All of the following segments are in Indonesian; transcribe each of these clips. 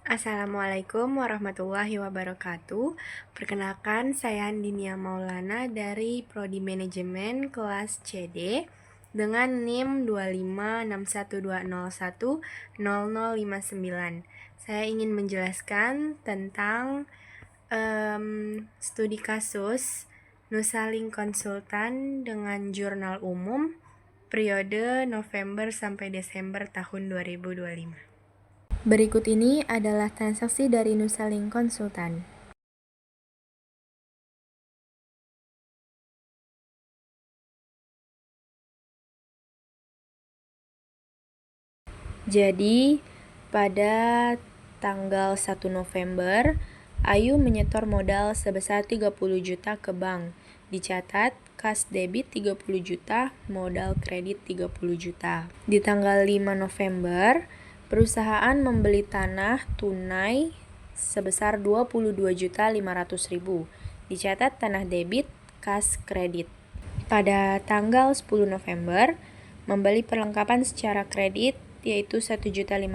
Assalamualaikum warahmatullahi wabarakatuh. Perkenalkan, saya Andinia Maulana dari Prodi Manajemen kelas CD dengan NIM 25612010059. Saya ingin menjelaskan tentang studi kasus Nusaling Konsultan dengan Jurnal Umum periode November sampai Desember tahun 2025. Berikut ini adalah transaksi dari Nusaling Konsultan. Jadi, pada tanggal 1 November, Ayu menyetor modal sebesar 30 juta ke bank. Dicatat, kas debit 30 juta, modal kredit 30 juta. Di tanggal 5 November, perusahaan membeli tanah tunai sebesar 22.500.000. Dicatat tanah debit, kas kredit. Pada tanggal 10 November, membeli perlengkapan secara kredit yaitu 1.500.000.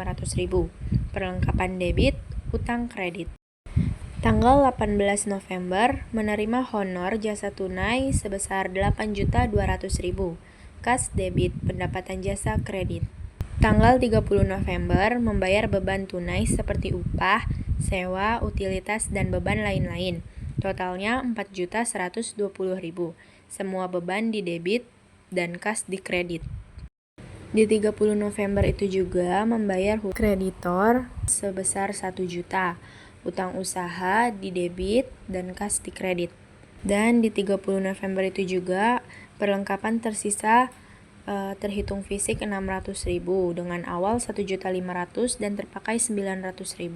Perlengkapan debit, utang kredit. Tanggal 18 November, menerima honor jasa tunai sebesar 8.200.000. Kas debit, pendapatan jasa kredit. Tanggal 30 November, membayar beban tunai seperti upah, sewa, utilitas, dan beban lain-lain. Totalnya 4.120.000. Semua beban di debit dan kas di kredit. Di 30 November itu juga membayar kreditor sebesar 1 juta, utang usaha di debit dan kas di kredit. Dan di 30 November itu juga perlengkapan tersisa terhitung fisik 600.000 dengan awal 1.500.000 dan terpakai 900.000.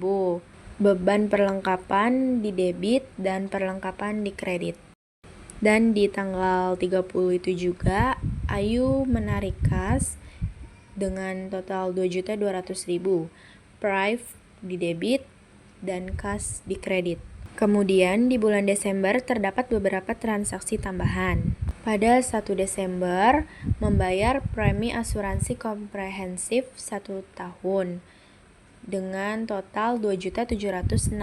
Beban perlengkapan di debit dan perlengkapan di kredit. Dan di tanggal 30 itu juga Ayu menarik kas dengan total 2.200.000, prive di debit dan kas di kredit. Kemudian di bulan Desember terdapat beberapa transaksi tambahan. Pada 1 Desember membayar premi asuransi komprehensif 1 tahun dengan total 2.760.000.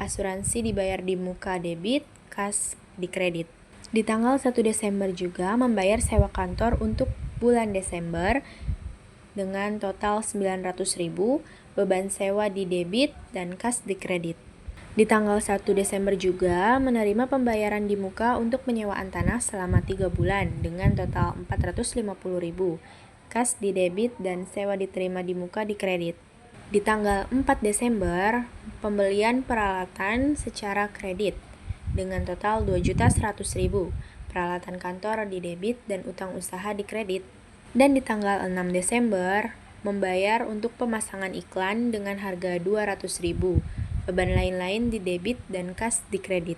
Asuransi dibayar di muka debit, kas di kredit. Di tanggal 1 Desember juga membayar sewa kantor untuk bulan Desember dengan total 900.000, beban sewa di debit dan kas di kredit. Di tanggal 1 Desember juga menerima pembayaran di muka untuk penyewaan tanah selama 3 bulan dengan total 450.000, kas di debit dan sewa diterima di muka di kredit. Di tanggal 4 Desember, pembelian peralatan secara kredit dengan total 2.100.000, peralatan kantor di debit dan utang usaha di kredit. Dan di tanggal 6 Desember, membayar untuk pemasangan iklan dengan harga 200.000, beban lain-lain di debit dan kas di kredit.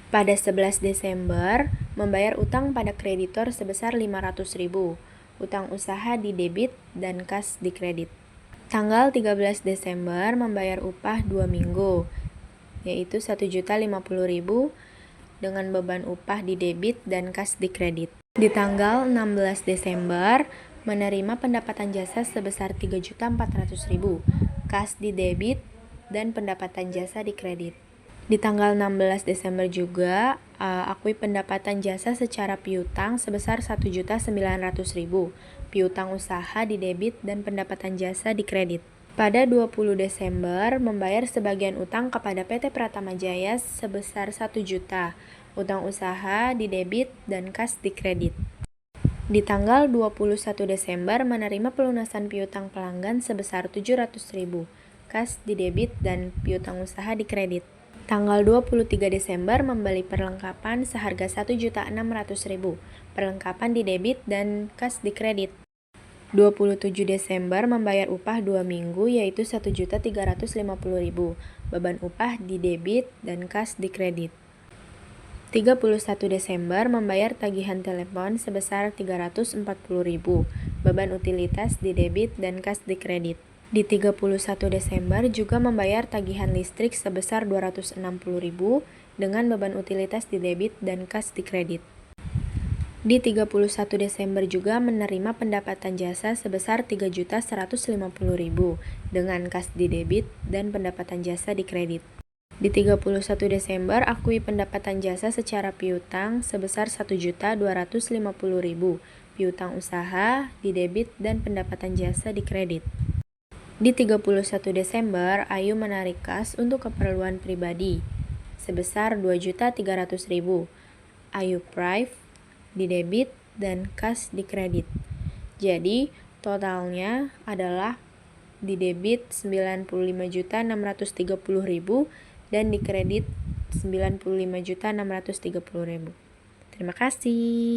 Pada 11 Desember, membayar utang pada kreditor sebesar 500.000, utang usaha di debit dan kas di kredit. Tanggal 13 Desember, membayar upah 2 minggu, yaitu 1.050.000 dengan beban upah di debit dan kas di kredit. Di tanggal 16 Desember, menerima pendapatan jasa sebesar 3.400.000, kas di debit dan pendapatan jasa di kredit. Di tanggal 16 Desember juga, akui pendapatan jasa secara piutang sebesar 1.900.000, piutang usaha di debit dan pendapatan jasa di kredit. Pada 20 Desember, membayar sebagian utang kepada PT Pratama Jaya sebesar 1 juta, utang usaha di debit dan kas di kredit. Di tanggal 21 Desember, menerima pelunasan piutang pelanggan sebesar 700.000, kas di debit dan piutang usaha di kredit. Tanggal 23 Desember, membeli perlengkapan seharga 1.600.000, perlengkapan di debit dan kas di kredit. 27 Desember membayar upah 2 minggu yaitu 1.350.000, beban upah di debit dan kas di kredit. 31 Desember membayar tagihan telepon sebesar 340.000, beban utilitas di debit dan kas di kredit. Di 31 Desember juga membayar tagihan listrik sebesar 260.000 dengan beban utilitas di debit dan kas di kredit. Di 31 Desember juga menerima pendapatan jasa sebesar 3.150.000 dengan kas di debit dan pendapatan jasa di kredit. Di 31 Desember akui pendapatan jasa secara piutang sebesar 1.250.000 piutang usaha di debit dan pendapatan jasa di kredit. Di 31 Desember, Ayu menarik kas untuk keperluan pribadi sebesar 2.300.000. Ayu Prive di debit dan kas di kredit. Jadi, totalnya adalah di debit 95.630.000 dan di kredit 95.630.000. Terima kasih.